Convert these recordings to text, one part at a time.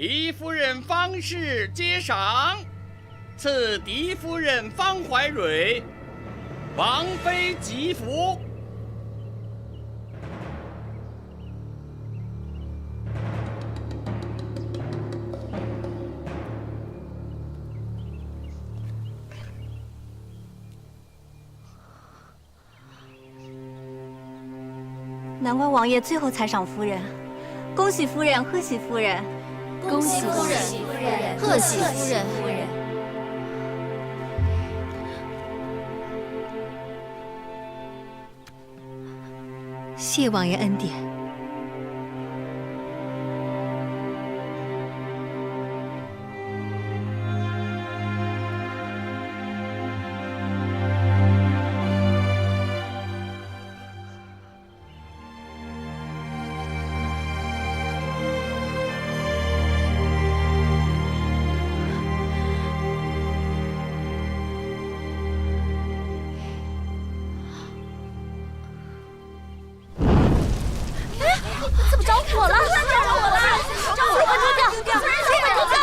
嫡夫人方氏接赏，赐嫡夫人方怀蕊王妃吉服。难怪王爷最后才赏夫人，恭喜夫人，贺喜夫人，恭喜夫人，贺喜夫人。谢王爷恩典。怎么着火了？着火了！着火了！丢掉！丢掉！夫人，丢掉！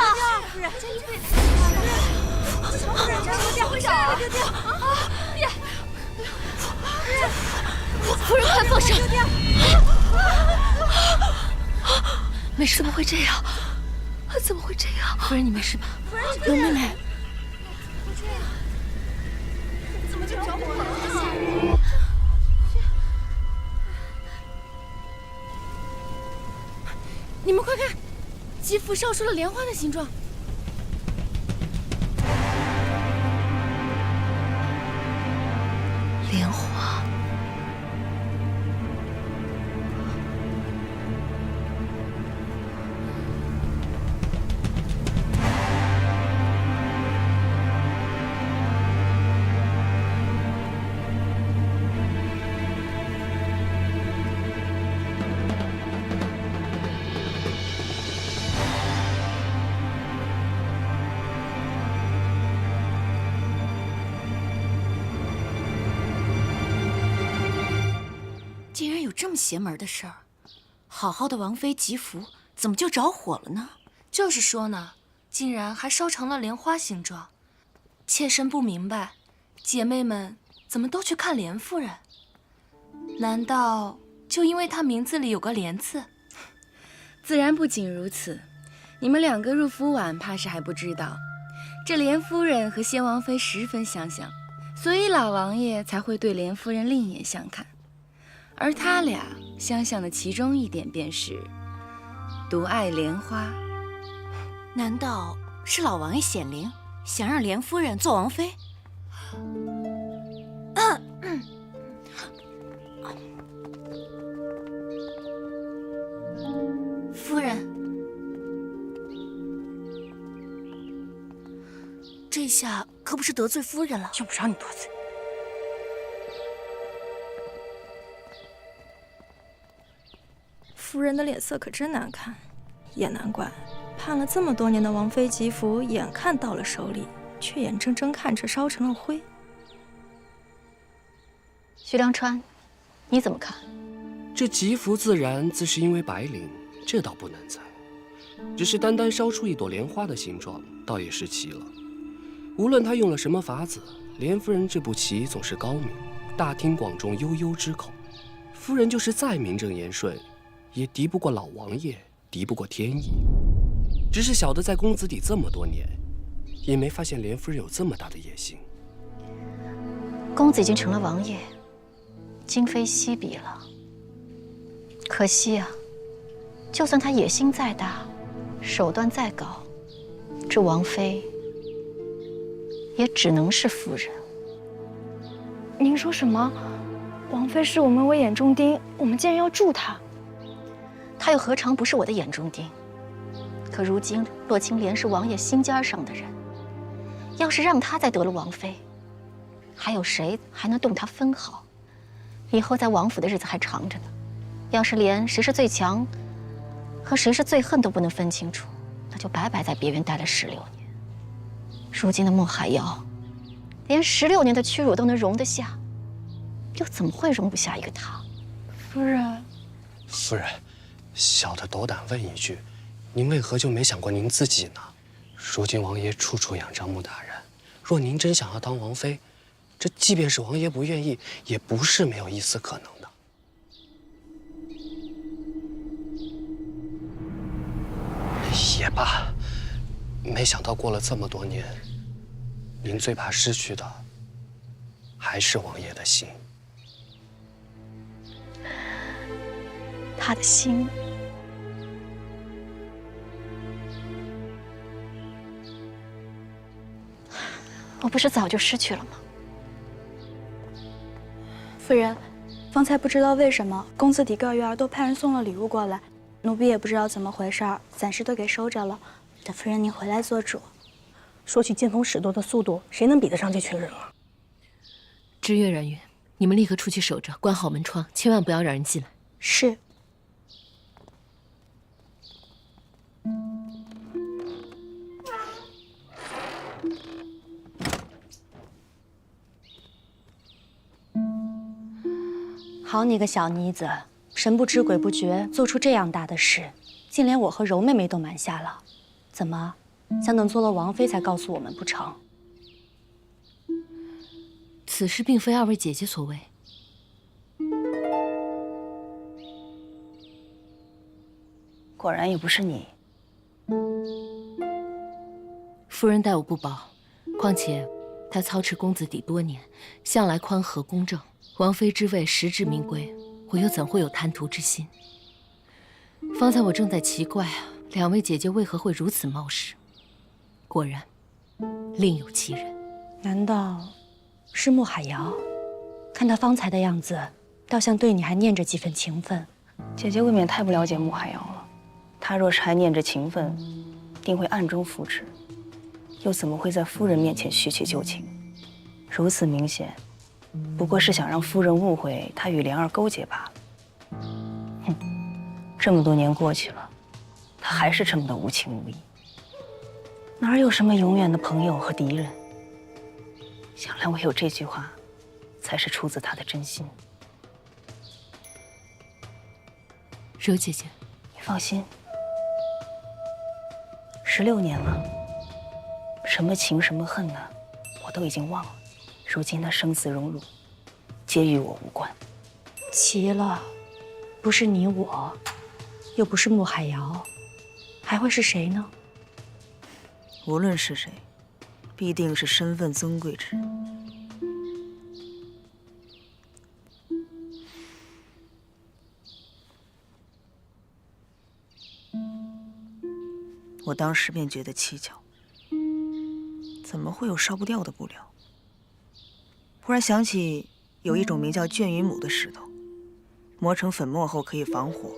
夫人，快放手！没事，怎么会这样？怎么会这样？夫人，你没事吧？有妹妹。怎么就着火了？你们快看，吉服烧出了莲花的形状。莲花。竟然有这么邪门的事儿！好好的王妃吉服，怎么就着火了呢？就是说呢，竟然还烧成了莲花形状。妾身不明白，姐妹们怎么都去看莲夫人？难道就因为她名字里有个莲字？自然不仅如此，你们两个入府晚，怕是还不知道，这莲夫人和先王妃十分相像，所以老王爷才会对莲夫人另眼相看。而他俩相像的其中一点便是独爱莲花。难道是老王爷显灵，想让莲夫人做王妃？夫人，这下可不是得罪夫人了。用不着你多嘴。夫人的脸色可真难看，也难怪，盼了这么多年的王妃吉服，眼看到了手里，却眼睁睁看着烧成了灰。徐良川，你怎么看？这吉服自然自是因为白灵，这倒不难猜。只是单单烧出一朵莲花的形状，倒也是奇了。无论他用了什么法子，莲夫人这步棋总是高明，大庭广众，悠悠之口。夫人就是再名正言顺，也敌不过老王爷，敌不过天意。只是小的在公子邸这么多年，也没发现莲夫人有这么大的野心。公子已经成了王爷，今非昔比了。可惜啊，就算他野心再大，手段再高，这王妃也只能是夫人。您说什么？王妃视我们为眼中钉，我们竟然要助她？她又何尝不是我的眼中钉？可如今洛青莲是王爷心尖上的人，要是让她再得了王妃，还有谁还能动她分毫？以后在王府的日子还长着呢。要是连谁是最强和谁是最恨都不能分清楚，那就白白在别院待了16年。如今的莫海瑶，连16年的屈辱都能容得下，又怎么会容不下一个他？夫人，夫人，小的斗胆问一句，您为何就没想过您自己呢？如今王爷处处仰仗穆大人，若您真想要当王妃，这即便是王爷不愿意，也不是没有一丝可能的。也罢，没想到过了这么多年，您最怕失去的还是王爷的心。他的心，我不是早就失去了吗？夫人，方才不知道为什么公子邸各院都派人送了礼物过来，奴婢也不知道怎么回事儿，暂时都给收着了。等夫人您回来做主。说起见风使舵的速度，谁能比得上这群人啊？知月、阮月，你们立刻出去守着，关好门窗，千万不要让人进来。是。好你个小妮子，神不知鬼不觉，做出这样大的事，竟连我和柔妹妹都瞒下了。怎么，想等做了王妃才告诉我们不成？此事并非二位姐姐所为。果然也不是你。夫人待我不薄，况且她操持公子邸多年，向来宽和公正。王妃之位实至名归，我又怎会有贪图之心？方才我正在奇怪啊，两位姐姐为何会如此冒失？果然，另有其人。难道是穆海瑶？看他方才的样子，倒像对你还念着几分情分。姐姐未免太不了解穆海瑶了。她若是还念着情分，定会暗中扶持，又怎么会在夫人面前叙起旧情？如此明显，不过是想让夫人误会她与莲儿勾结罢了。哼，这么多年过去了，她还是这么的无情无义，哪有什么永远的朋友和敌人？想来唯有这句话，才是出自她的真心。柔姐姐，你放心，16年了，什么情什么恨呢，我都已经忘了。如今的生死荣辱，皆与我无关。奇了，不是你我，又不是穆海瑶，还会是谁呢？无论是谁，必定是身份尊贵之人。我当时便觉得蹊跷，怎么会有烧不掉的布料？忽然想起有一种名叫绢云母的石头，磨成粉末后可以防火，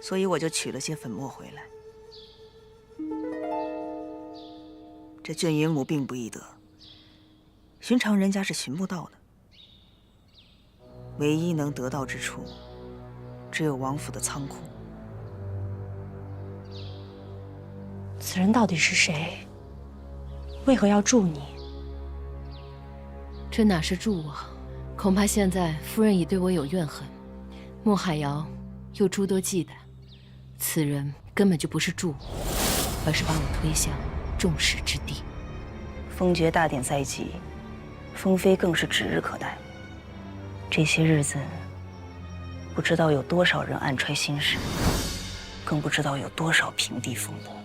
所以我就取了些粉末回来。这绢云母并不易得，寻常人家是寻不到的。唯一能得到之处，只有王府的仓库。此人到底是谁？为何要助你？这哪是助我？恐怕现在夫人已对我有怨恨，穆海瑶又诸多忌惮，此人根本就不是助我，而是把我推向众矢之的。封爵大典在即，封妃更是指日可待。这些日子，不知道有多少人暗揣心事，更不知道有多少平地风波。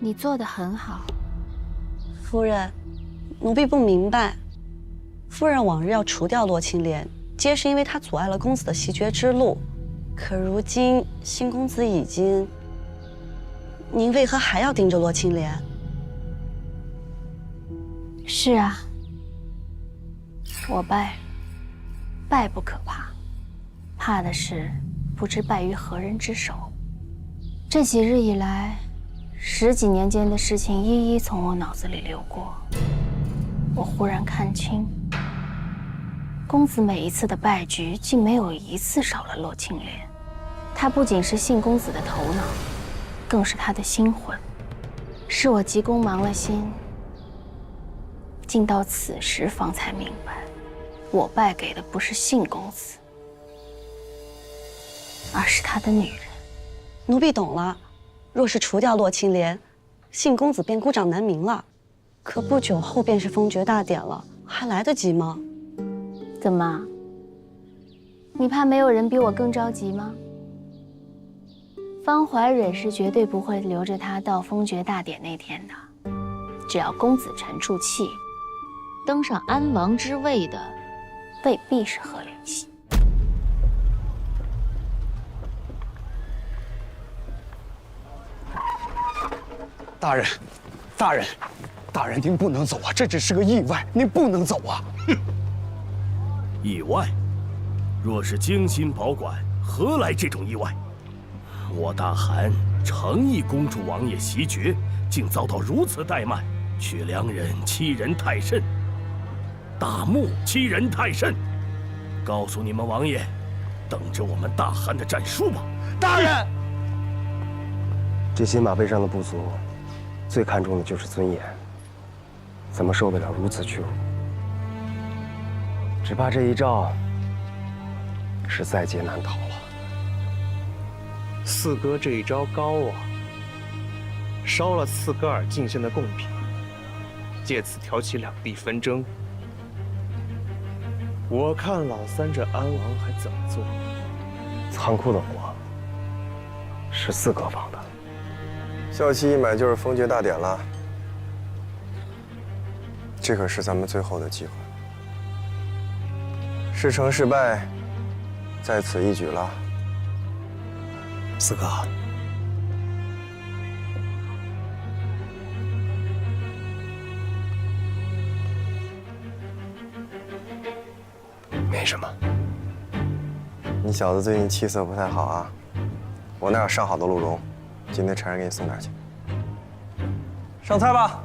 你做得很好，夫人，奴婢不明白，夫人往日要除掉洛青莲，皆是因为她阻碍了公子的袭爵之路。可如今新公子已经，您为何还要盯着洛青莲？是啊，我败了，败不可怕，怕的是不知败于何人之手。这几日以来，10几年间的事情一一从我脑子里流过，我忽然看清，公子每一次的败局，竟没有一次少了洛青莲。他不仅是信公子的头脑，更是他的心魂。是我急功忙了心，竟到此时方才明白，我败给的不是信公子，而是他的女人。奴婢懂了，若是除掉洛青莲，信公子便孤掌难鸣了。可不久后便是封爵大典了，还来得及吗？怎么？你怕没有人比我更着急吗？方怀蕊是绝对不会留着他到封爵大典那天的。只要公子沉住气，登上安王之位的，未必是贺连熙。大人，大人，大人，您不能走啊！这只是个意外，您不能走啊！哼，意外？若是精心保管，何来这种意外？我大汗诚意恭祝王爷袭爵，竟遭到如此怠慢，却良人欺人太甚，大木欺人太甚。告诉你们王爷，等着我们大汗的战书吧！大人，这些马背上的部族，最看重的就是尊严，怎么受得了如此屈辱？只怕这一招是在劫难逃了。四哥这一招高啊！烧了刺戈尔进献的贡品，借此挑起两地纷争。我看老三这安王还怎么做？仓库的活是四哥放的，校期一买就是封爵大典了，这可是咱们最后的机会。事成事败，在此一举了。四哥，没什么。你小子最近气色不太好啊，我那有上好的鹿茸，今天差人给你送点去。上菜吧。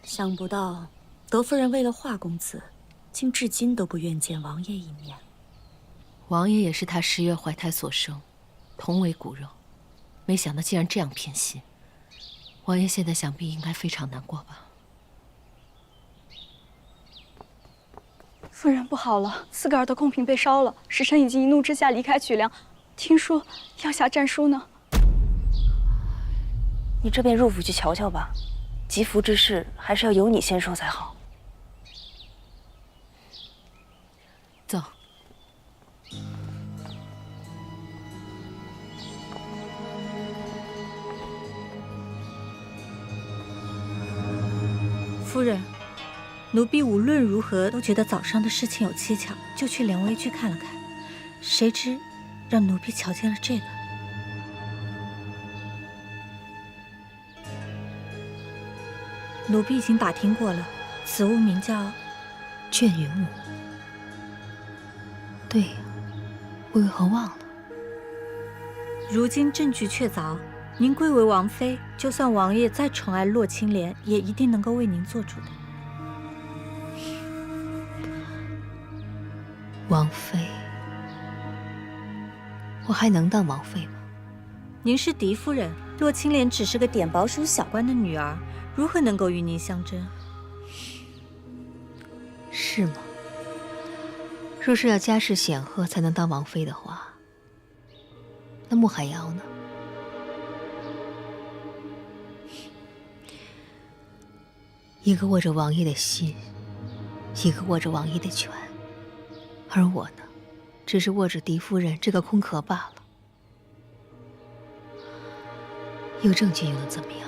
想不到德夫人为了华公子，竟至今都不愿见王爷一面。王爷也是他10月怀胎所生，同为骨肉，没想到竟然这样偏心。王爷现在想必应该非常难过吧？夫人不好了，四个儿的贡品被烧了，使臣已经一怒之下离开曲梁，听说要下战书呢。你这便入府去瞧瞧吧。吉服之事还是要由你先说才好。走。夫人，奴婢无论如何都觉得早上的事情有蹊跷，就去连微去看了看，谁知让奴婢瞧见了这个。奴婢已经打听过了，此物名叫卷云母。对呀，我为何忘了？如今证据确凿，您贵为王妃，就算王爷再宠爱洛青莲，也一定能够为您做主的。王妃，我还能当王妃吗？您是嫡夫人，洛青莲只是个点薄署小官的女儿，如何能够与您相争？是吗？若是要家世显赫才能当王妃的话，那穆海瑶呢？一个握着王爷的心，一个握着王爷的权，而我呢，只是握着嫡夫人这个空壳罢了。有证据又能怎么样？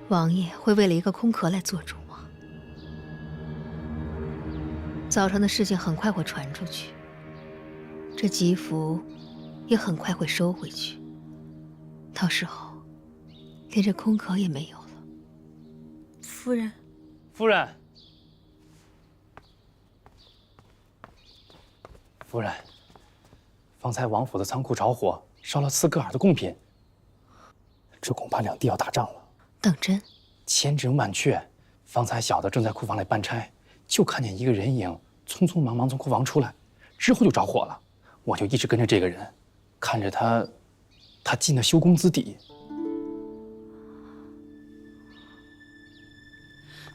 王爷会为了一个空壳来做主吗？早上的事情很快会传出去，这吉服也很快会收回去，到时候连这空壳也没有了。夫人，夫人，夫人，方才王府的仓库着火，烧了刺戈尔的贡品，这恐怕两地要打仗了。当真？千真万确。方才小的正在库房里办差，就看见一个人影匆匆忙忙从库房出来，之后就着火了。我就一直跟着这个人，看着他进了修公子底。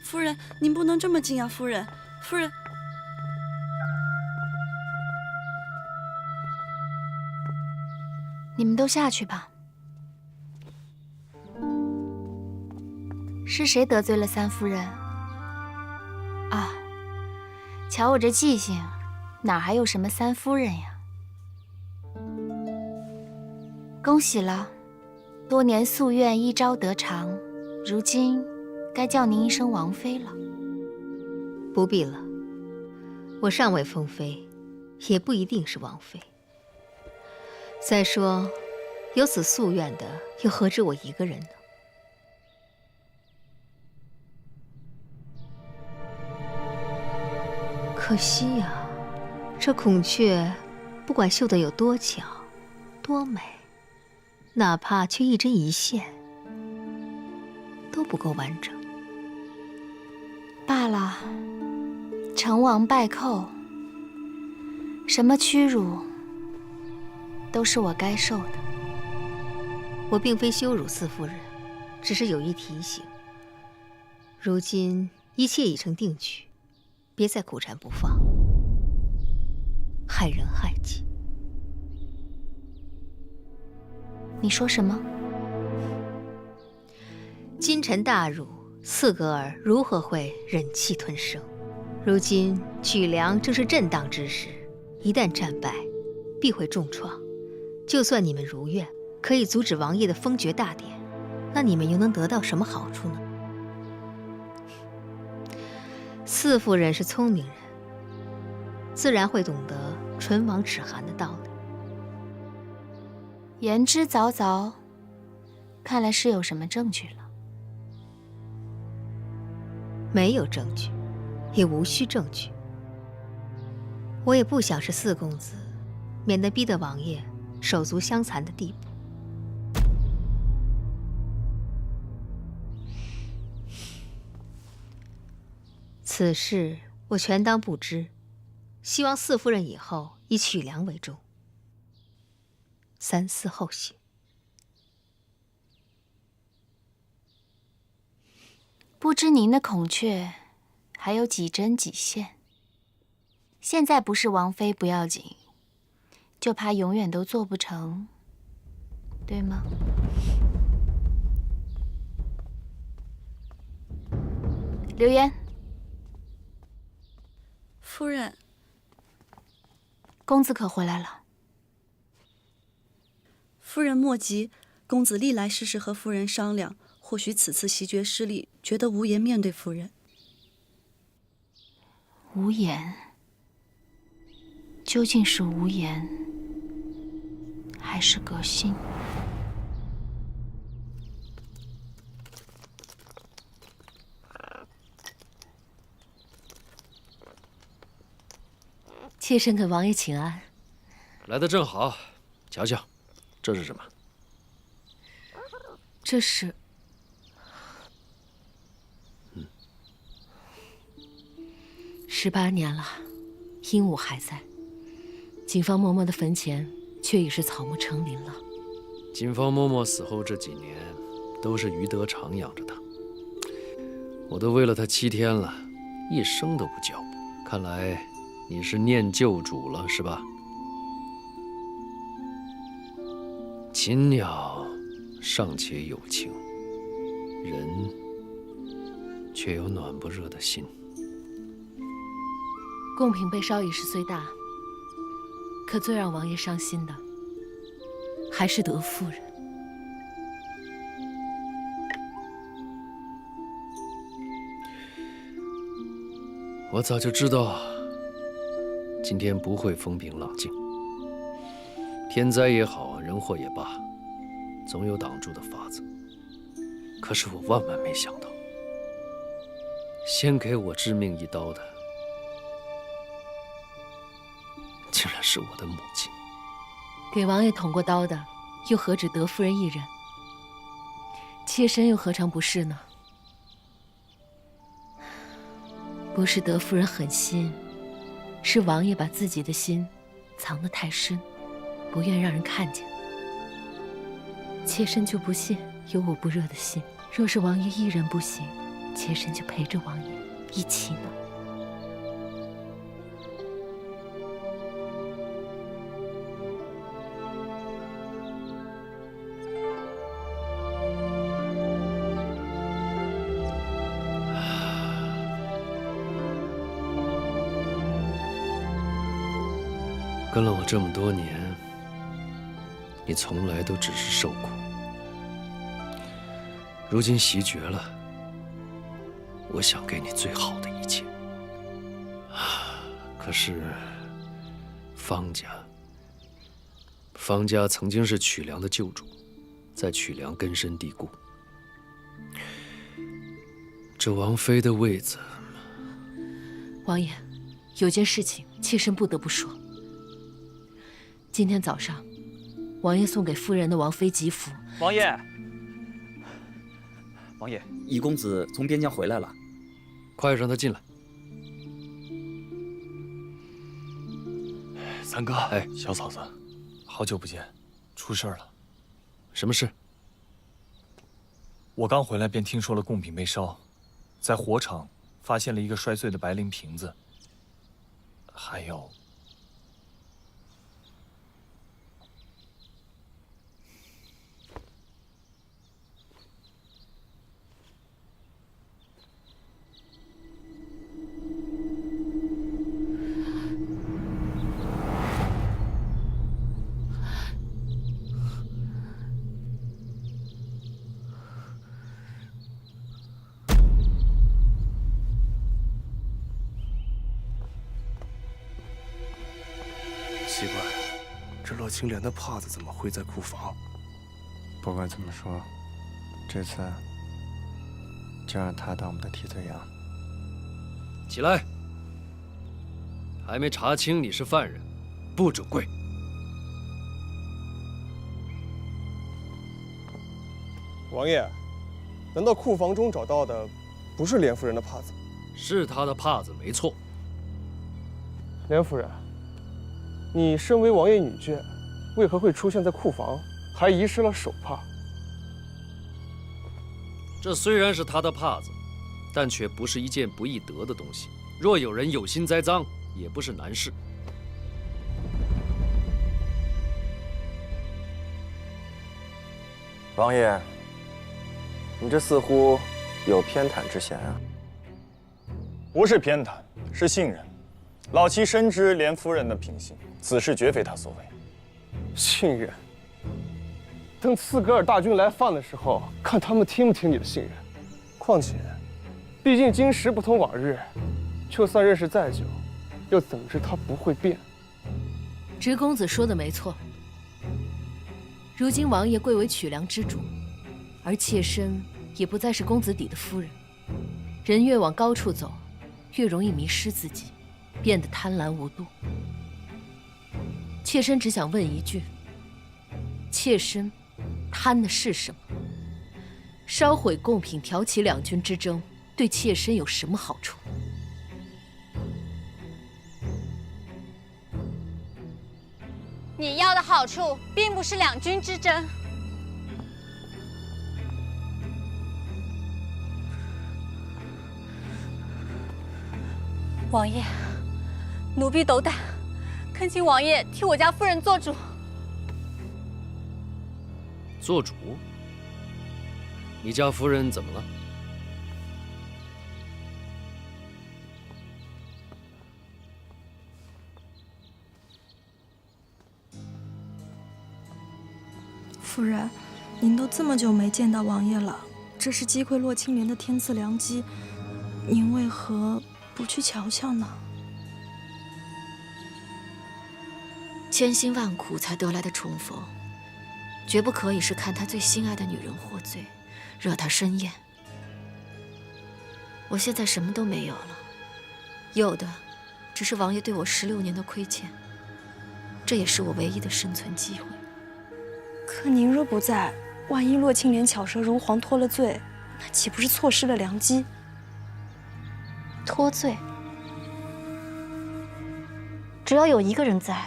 夫人，您不能这么惊啊！夫人，夫人。你们都下去吧。是谁得罪了三夫人？啊，瞧我这记性，哪还有什么三夫人呀？恭喜了，多年夙愿一朝得偿，如今该叫您一声王妃了。不必了，我尚未封妃，也不一定是王妃。再说，有此夙愿的，又何止我一个人呢？可惜呀，这孔雀不管绣得有多巧、多美，哪怕缺一针一线，都不够完整。罢了，成王败寇，什么屈辱，都是我该受的。我并非羞辱四夫人，只是有意提醒。如今一切已成定局，别再苦缠不放，害人害己。你说什么？今臣大辱，四格尔如何会忍气吞声？如今举粮正是震荡之时，一旦战败，必会重创。就算你们如愿，可以阻止王爷的封爵大典，那你们又能得到什么好处呢？四夫人是聪明人，自然会懂得唇亡齿寒的道理。言之凿凿，看来是有什么证据了。没有证据，也无需证据。我也不想是四公子，免得逼得王爷手足相残的地步。此事我全当不知，希望四夫人以后以取粮为重，三思后行。不知您的孔雀还有几针几线？现在不是王妃不要紧，就怕永远都做不成，对吗？流言。夫人，公子可回来了。夫人莫急，公子历来事事和夫人商量，或许此次袭爵失利，觉得无颜面对夫人。无颜，究竟是无颜，还是革新？妾身给王爷请安。来得正好，瞧瞧，这是什么？这是18年了，鹦鹉还在，景芳嬷嬷的坟前却已是草木成林了。景芳嬷嬷死后这几年，都是余德常养着她，我都喂了她7天了，一声都不叫。看来你是念旧主了，是吧？禽鸟尚且有情，人却有暖不热的心。贡品被烧已是虽大，可最让王爷伤心的，还是德夫人。我早就知道今天不会风平浪静，天灾也好，人祸也罢，总有挡住的法子。可是我万万没想到，先给我致命一刀的，竟然是我的母亲。给王爷捅过刀的又何止德夫人一人？妾身又何尝不是呢？不是德夫人狠心，是王爷把自己的心藏得太深，不愿让人看见。妾身就不信有我不热的心。若是王爷一人不行，妾身就陪着王爷一起呢。跟了我这么多年，你从来都只是受苦。如今袭爵了，我想给你最好的一切。可是，方家曾经是曲梁的旧主，在曲梁根深蒂固。这王妃的位子，王爷，有件事情妾身不得不说。今天早上，王爷送给夫人的王妃吉服。王爷，宜公子从边疆回来了，快让他进来。三哥，小嫂子，好久不见，出事了。什么事？我刚回来便听说了贡品被烧，在火场发现了一个摔碎的白绫瓶子，还有。奇怪，这洛青莲的帕子怎么会在库房？不管怎么说，这次就让他当我们的替罪羊。起来！还没查清你是犯人，不准跪。王爷，难道库房中找到的不是莲夫人的帕子？是她的帕子，没错。莲夫人，你身为王爷女眷，为何会出现在库房，还遗失了手帕？这虽然是她的帕子，但却不是一件不易得的东西。若有人有心栽赃，也不是难事。王爷，你这似乎有偏袒之嫌啊！不是偏袒，是信任。老妻深知莲夫人的品行，此事绝非她所为。信任？等刺格尔大军来犯的时候，看他们听不听你的信任。况且，毕竟今时不同往日，就算认识再久，又怎么知他不会变？直公子说的没错。如今王爷贵为曲梁之主，而妾身也不再是公子邸的夫人。人越往高处走，越容易迷失自己，变得贪婪无度。妾身只想问一句：妾身贪的是什么？烧毁贡品，挑起两军之争，对妾身有什么好处？你要的好处并不是两军之争。王爷，奴婢斗胆，恳请王爷替我家夫人做主。做主？你家夫人怎么了？夫人，您都这么久没见到王爷了，这是击溃洛青莲的天赐良机，您为何不去瞧瞧呢？千辛万苦才得来的重逢，绝不可以是看他最心爱的女人获罪，惹他生厌。我现在什么都没有了，有的只是王爷对我16年的亏欠，这也是我唯一的生存机会。可您若不在，万一洛青莲巧舌如簧脱了罪，那岂不是错失了良机？脱罪？只要有一个人在，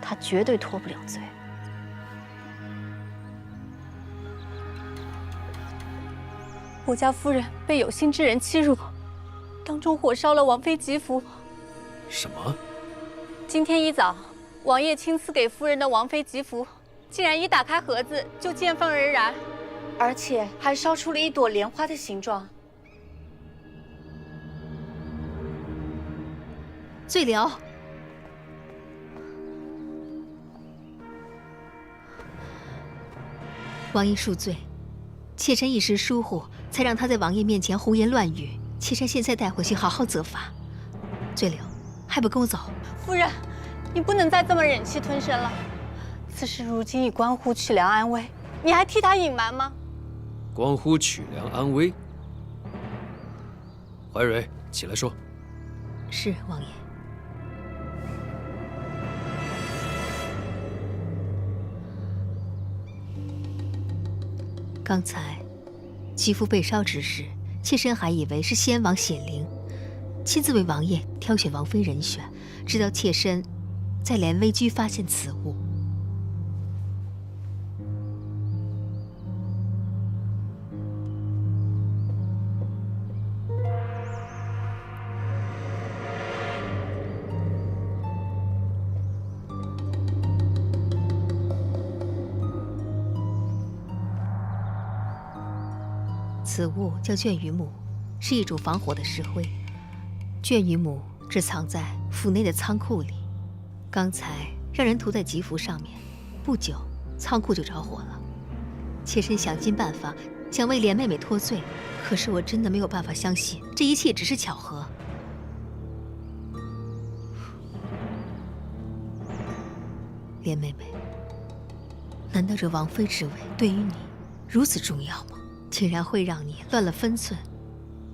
他绝对脱不了罪。我家夫人被有心之人欺辱，当众火烧了王妃吉服。什么？今天一早，王爷亲赐给夫人的王妃吉服，竟然一打开盒子就见风而燃，而且还烧出了一朵莲花的形状。罪僚，王爷恕罪，妾身一时疏忽，才让他在王爷面前胡言乱语。妾身现在带回去好好责罚。罪僚，还不跟我走？夫人，你不能再这么忍气吞声了。此事如今已关乎曲良安危，你还替他隐瞒吗？关乎曲良安危。怀蕊，起来说。是王爷。刚才吉服被烧之时，妾身还以为是先王显灵，亲自为王爷挑选王妃人选，直到妾身在连危居发现此物。此物叫卷羽母，是一种防火的石灰。卷羽母只藏在府内的仓库里，刚才让人涂在吉服上面，不久仓库就着火了。妾身想尽办法想为莲妹妹脱罪，可是我真的没有办法相信这一切只是巧合。莲妹妹，难道这王妃之位对于你如此重要吗？竟然会让你乱了分寸，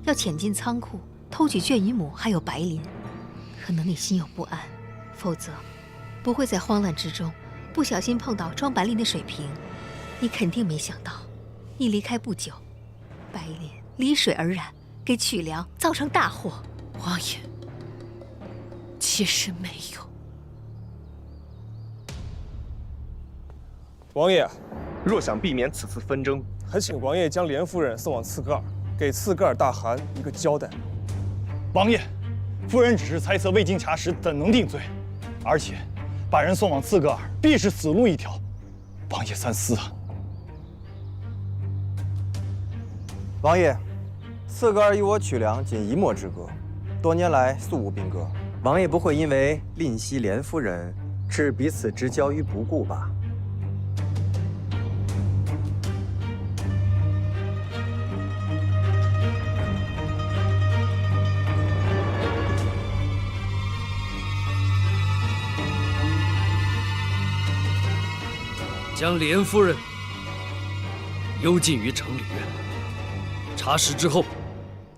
要潜进仓库偷取卷羽母还有白磷，可能你心有不安，否则不会在慌乱之中不小心碰到装白磷的水瓶。你肯定没想到，你离开不久，白磷离水而燃，给曲良造成大祸。王爷，妾身没有。王爷，若想避免此次纷争，还请王爷将莲夫人送往刺戈尔，给刺戈尔大汗一个交代。王爷，夫人只是猜测，未经查实，怎能定罪？而且，把人送往刺戈尔，必是死路一条。王爷三思啊！王爷，刺戈尔与我曲良仅一墨之隔，多年来素无兵戈。王爷不会因为吝惜莲夫人，置彼此之交于不顾吧？将莲夫人幽禁于城里院，查实之后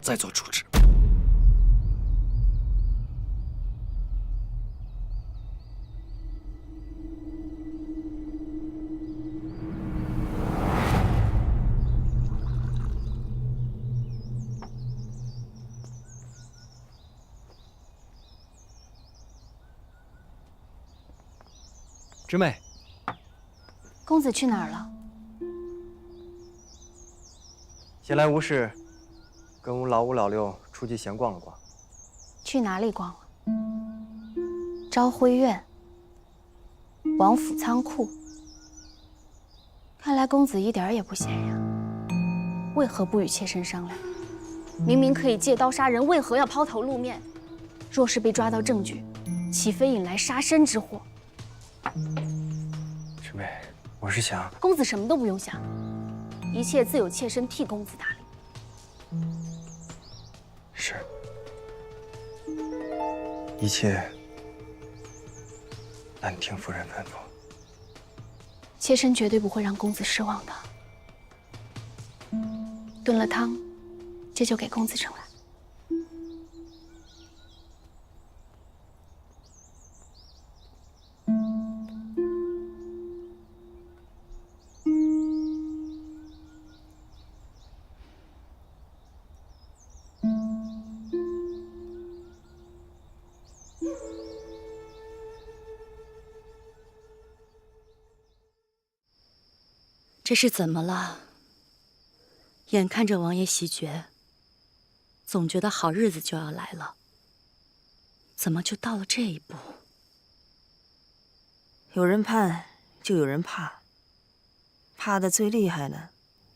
再做处置。知妹。公子去哪儿了？闲来无事，跟老五老六出去闲逛了逛。去哪里逛了？昭辉院、王府仓库。看来公子一点儿也不闲呀。为何不与妾身商量？明明可以借刀杀人，为何要抛头露面？若是被抓到证据，岂非引来杀身之祸？知妹。我是想，公子什么都不用想，一切自有妾身替公子打理。是，一切按听夫人吩咐。妾身绝对不会让公子失望的。炖了汤，这就给公子盛来。这是怎么了？眼看着王爷袭爵，总觉得好日子就要来了，怎么就到了这一步？有人盼，就有人怕。怕的最厉害的，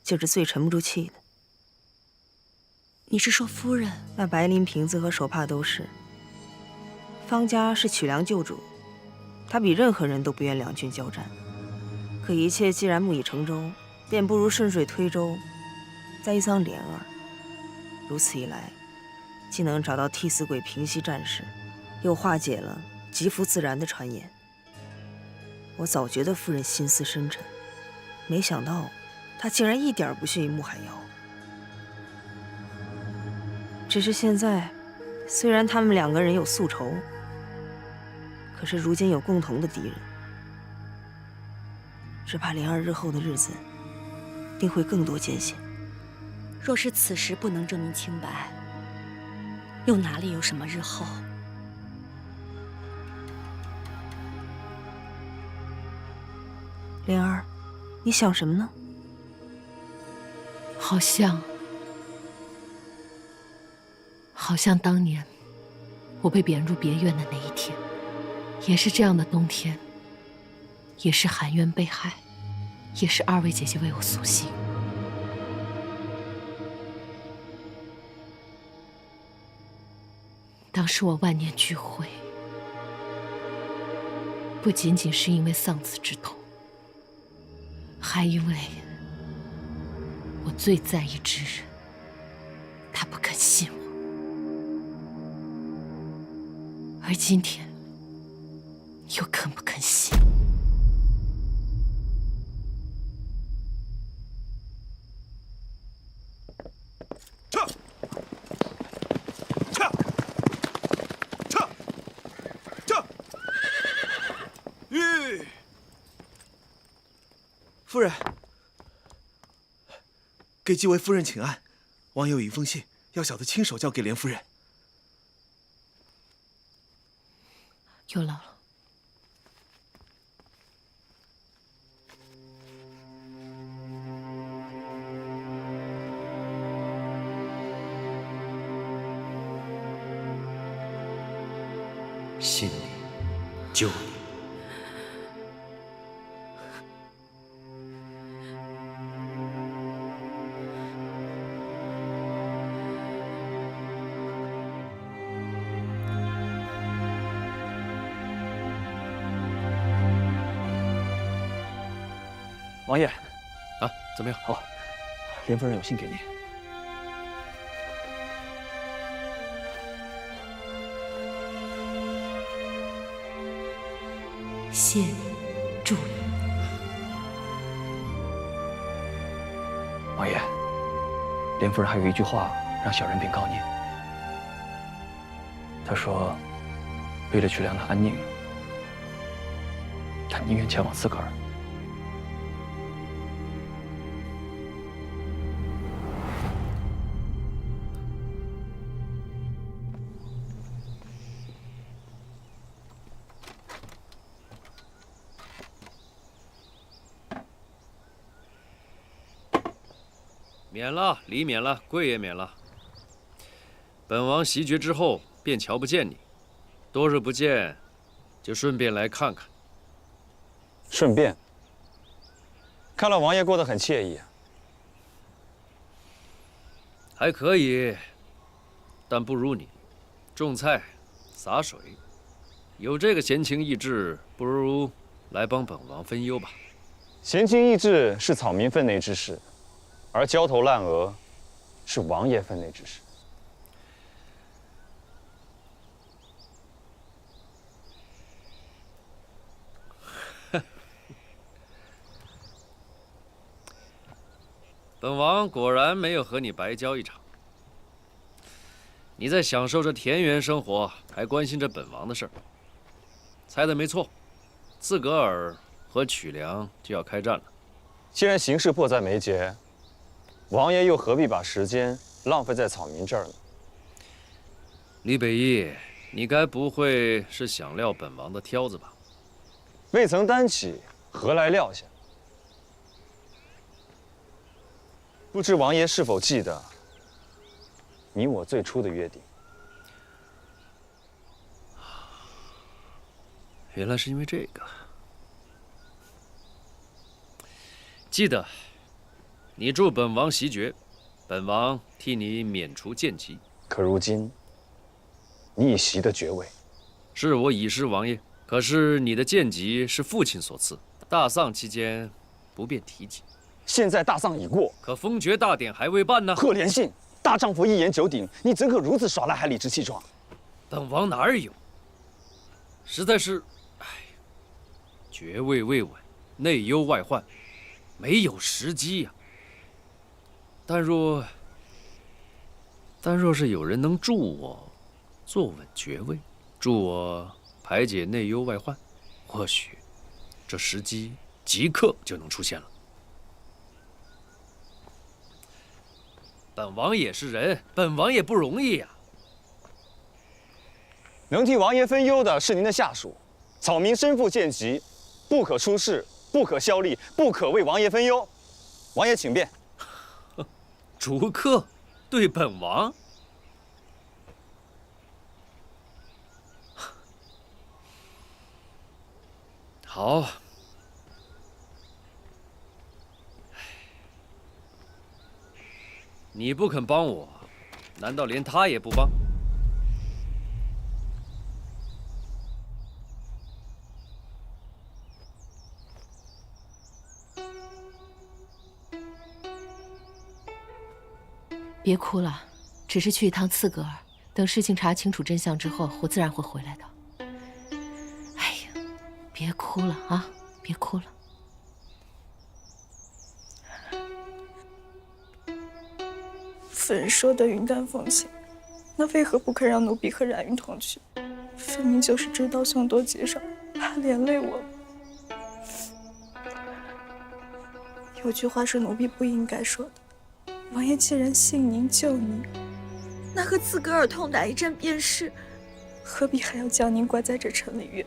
就是最沉不住气的。你是说夫人？那白鳞瓶子和手帕都是。方家是曲良救主，他比任何人都不愿两军交战。可一切既然木已成舟，便不如顺水推舟，栽赃莲儿。如此一来，既能找到替死鬼平息战事，又化解了疾福自然的传言。我早觉得夫人心思深沉，没想到她竟然一点不逊于穆海瑶。只是现在，虽然他们两个人有宿仇，可是如今有共同的敌人，只怕莲儿日后的日子定会更多艰险。若是此时不能证明清白，又哪里有什么日后？莲儿，你想什么呢？好像当年我被贬入别院的那一天，也是这样的冬天，也是含冤被害，也是二位姐姐为我苏醒。当时我万念俱灰，不仅仅是因为丧子之痛，还因为我最在意之人，他不肯信我。而今天，又肯不肯信？夫人，给继位夫人请安。王爷有一封信，要小的亲手交给莲夫人。有劳了。信你，救你。王爷，啊，怎么样？好，莲夫人有信给你。谢你，祝你。王爷，莲夫人还有一句话让小人禀告您。她说，为了曲良的安宁，她宁愿前往斯格尔。免了，礼免了，贵也免了。本王袭爵之后便瞧不见你，多日不见，就顺便来看看。顺便，看来王爷过得很惬意啊。还可以，但不如你，种菜、洒水，有这个闲情逸致，不如来帮本王分忧吧。闲情逸致是草民分内之事。而焦头烂额是王爷分内之事。本王果然没有和你白交一场。你在享受着田园生活，还关心着本王的事儿。猜的没错，自格尔和曲良就要开战了。既然形势迫在眉睫，王爷又何必把时间浪费在草民这儿呢？李北义，你该不会是想撂本王的挑子吧？未曾担起，何来撂下？不知王爷是否记得你我最初的约定？原来是因为这个。记得，你助本王袭爵，本王替你免除贱籍。可如今，你已袭得爵位，是我已是王爷，可是你的贱籍是父亲所赐，大丧期间不便提及。现在大丧已过，可封爵大典还未办呢。贺连信，大丈夫一言九鼎，你怎可如此耍赖，还理直气壮？本王哪儿有？实在是，爵位未稳，内忧外患，没有时机呀。但若是有人能助我坐稳爵位，助我排解内忧外患，或许这时机即刻就能出现了。本王也是人，本王也不容易呀。能替王爷分忧的是您的下属，草民身负贱籍，不可出仕，不可效力，不可为王爷分忧。王爷请便。逐客对本王？好。你不肯帮我，难道连他也不帮？别哭了，只是去一趟刺格尔，等事情查清楚真相之后，我自然会回来的。哎呀，别哭了啊，别哭了。夫人说的云淡风轻，那为何不肯让奴婢和冉云同去？分明就是知道凶多吉少，怕连累我们。有句话是奴婢不应该说的。王爷既然信您救您，那和刺格尔痛打一阵便是，何必还要将您关在这城里院？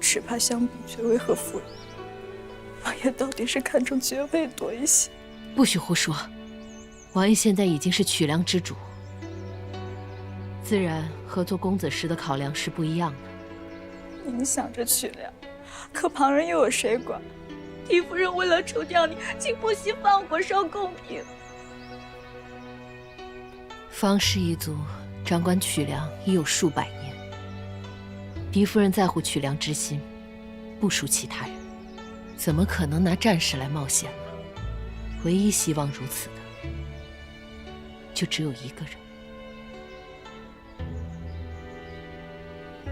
只怕相比爵位和夫人，王爷到底是看重爵位多一些。不许胡说！王爷现在已经是曲梁之主，自然和做公子时的考量是不一样的。您想着曲梁，可旁人又有谁管？狄夫人为了除掉你，竟不惜放火烧贡品。方氏一族掌管曲梁已有数百年，狄夫人在乎曲梁之心，不输其他人，怎么可能拿战士来冒险呢？唯一希望如此的，就只有一个人。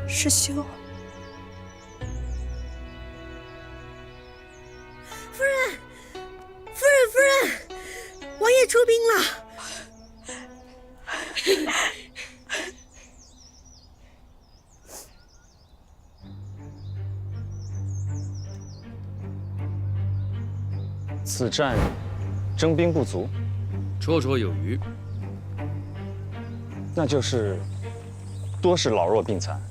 师兄。夫人，夫人，王爷出兵了。此战征兵不足，绰绰有余。那就是多是老弱病残，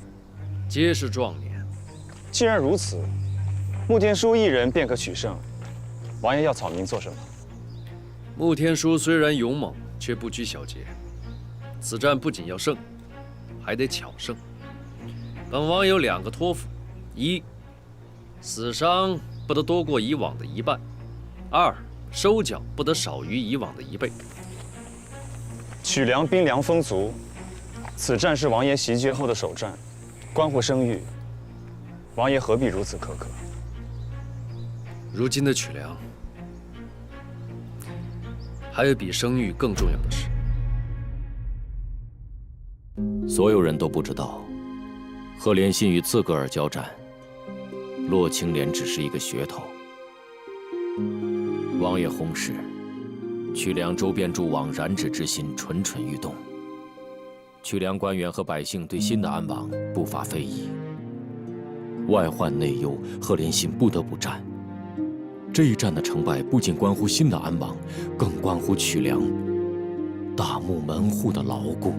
皆是壮年。既然如此，穆天舒一人便可取胜。王爷要草民做什么？穆天舒虽然勇猛，却不拘小节。此战不仅要胜，还得巧胜。本王有2个托付：一，死伤不得多过以往的1半；二，收缴不得少于以往的1倍。曲梁兵粮丰足，此战是王爷袭爵后的首战，关乎声誉。王爷何必如此苛刻？如今的曲梁，还有比声誉更重要的事。所有人都不知道，赫连信与刺格尔交战，洛青莲只是一个噱头。王爷薨逝，曲梁周边诸王染指之心蠢蠢欲动，曲梁官员和百姓对新的安王不乏非议。外患内忧，赫连信不得不战。这一战的成败不仅关乎新的安王，更关乎曲梁大幕门户的牢固。